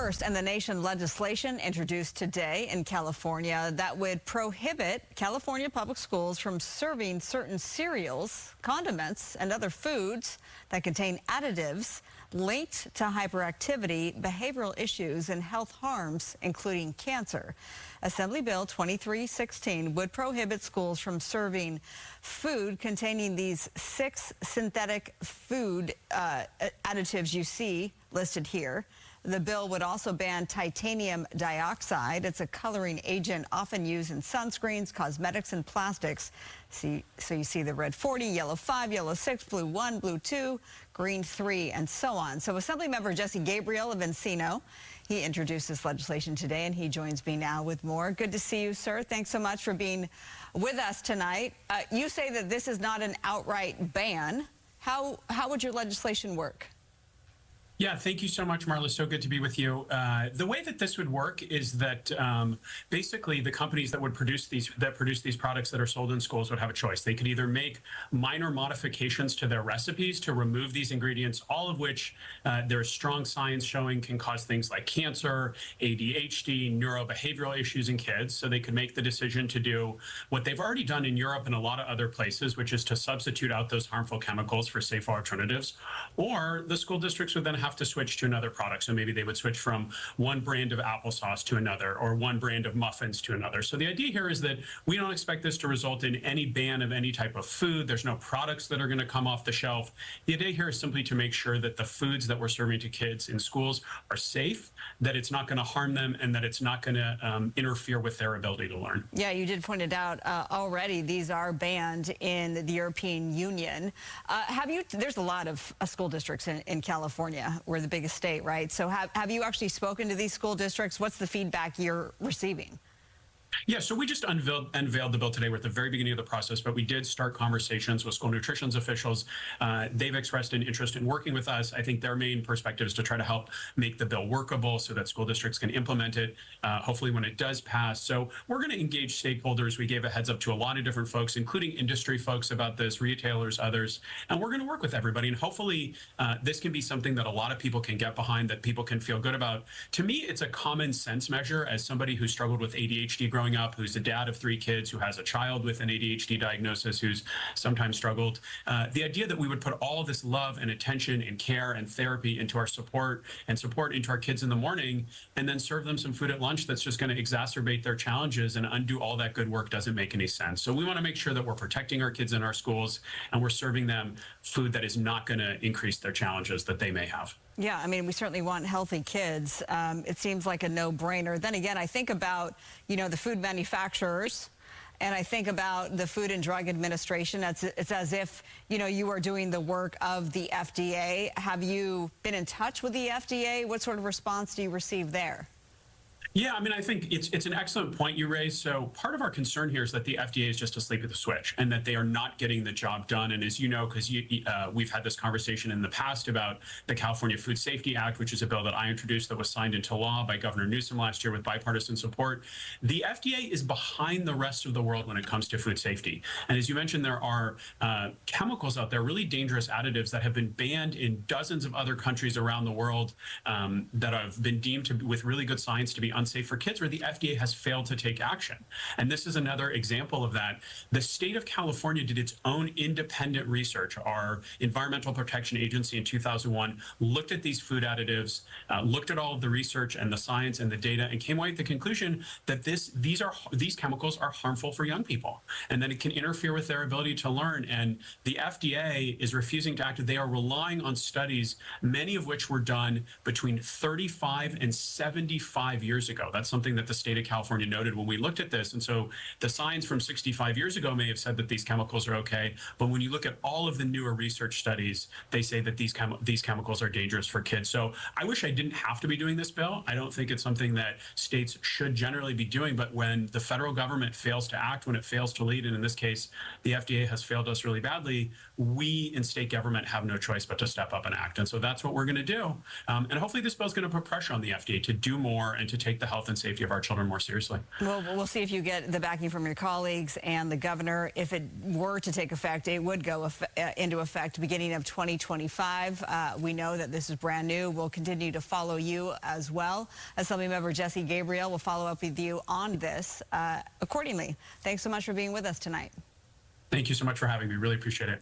First, and the nation legislation introduced today in California that would prohibit California public schools from serving certain cereals, condiments, and other foods that contain additives linked to hyperactivity, behavioral issues, and health harms, including cancer. Assembly Bill 2316 would prohibit schools from serving food containing these 6 synthetic food additives you see listed here. The bill would also ban titanium dioxide. It's a coloring agent often used in sunscreens, cosmetics, and plastics. So you see the red 40, yellow 5, yellow 6, blue 1, blue 2, green 3, and so on. So Assemblymember Jesse Gabriel of Encino, he introduced this legislation today, and he joins me now with more. Good to see you, sir. Thanks so much for being with us tonight. You say that this is not an outright ban. How would your legislation work? Yeah, thank you so much, Marla. So good to be with you. The way that this would work is that basically the companies that would produce these products that are sold in schools would have a choice. They could either make minor modifications to their recipes to remove these ingredients, all of which there's strong science showing can cause things like cancer, ADHD, neurobehavioral issues in kids. So they could make the decision to do what they've already done in Europe and a lot of other places, which is to substitute out those harmful chemicals for safer alternatives. Or the school districts would then have to switch to another product. So maybe they would switch from one brand of applesauce to another, or one brand of muffins to another. So the idea here is that we don't expect this to result in any ban of any type of food. There's no products that are going to come off the shelf. The idea here is simply to make sure that the foods that we're serving to kids in schools are safe, that it's not going to harm them, and that it's not going to interfere with their ability to learn. Yeah, you did point it out already. These are banned in the European Union. There's a lot of school districts in California. We're the biggest state, right? So have you actually spoken to these school districts? What's the feedback you're receiving? Yeah, so we just unveiled the bill today. We're at the very beginning of the process, but we did start conversations with school nutrition officials. They've expressed an interest in working with us. I think their main perspective is to try to help make the bill workable so that school districts can implement it, hopefully when it does pass. So we're going to engage stakeholders. We gave a heads up to a lot of different folks, including industry folks about this, retailers, others, and we're going to work with everybody. And hopefully this can be something that a lot of people can get behind, that people can feel good about. To me, it's a common sense measure as somebody who struggled with ADHD growing up, who's a dad of 3 kids, who has a child with an ADHD diagnosis, who's sometimes struggled. The idea that we would put all of this love and attention and care and therapy into our support into our kids in the morning, and then serve them some food at lunch that's just going to exacerbate their challenges and undo all that good work doesn't make any sense. So we want to make sure that we're protecting our kids in our schools, and we're serving them food that is not going to increase their challenges that they may have. Yeah, I mean, we certainly want healthy kids. It seems like a no-brainer. Then again, I think about, the food manufacturers, and I think about the Food and Drug Administration. It's as if, you are doing the work of the FDA. Have you been in touch with the FDA? What sort of response do you receive there? Yeah, I mean, I think it's an excellent point you raised. So part of our concern here is that the FDA is just asleep at the switch and that they are not getting the job done. And as you know, because we've had this conversation in the past about the California Food Safety Act, which is a bill that I introduced that was signed into law by Governor Newsom last year with bipartisan support. The FDA is behind the rest of the world when it comes to food safety. And as you mentioned, there are chemicals out there, really dangerous additives that have been banned in dozens of other countries around the world that have been deemed to, with really good science, to be unsafe for kids, where the FDA has failed to take action. And this is another example of that. The state of California did its own independent research. Our Environmental Protection Agency in 2001 looked at these food additives, looked at all of the research and the science and the data, and came away with the conclusion that these chemicals are harmful for young people, and that it can interfere with their ability to learn. And the FDA is refusing to act. They are relying on studies, many of which were done between 35 and 75 years ago. That's something that the state of California noted when we looked at this. And so the science from 65 years ago may have said that these chemicals are okay, but when you look at all of the newer research studies, they say that these chemicals are dangerous for kids. So I wish I didn't have to be doing this bill. I don't think it's something that states should generally be doing, but when the federal government fails to act, when it fails to lead, and in this case, the FDA has failed us really badly, we in state government have no choice but to step up and act. And so that's what we're going to do. And hopefully this bill is going to put pressure on the FDA to do more and to take take the health and safety of our children more seriously. Well, we'll see if you get the backing from your colleagues and the governor. If it were to take effect, it would go into effect beginning of 2025. We know that this is brand new. We'll continue to follow you as well. Assemblymember Jesse Gabriel will follow up with you on this accordingly. Thanks so much for being with us tonight. Thank you so much for having me. Really appreciate it.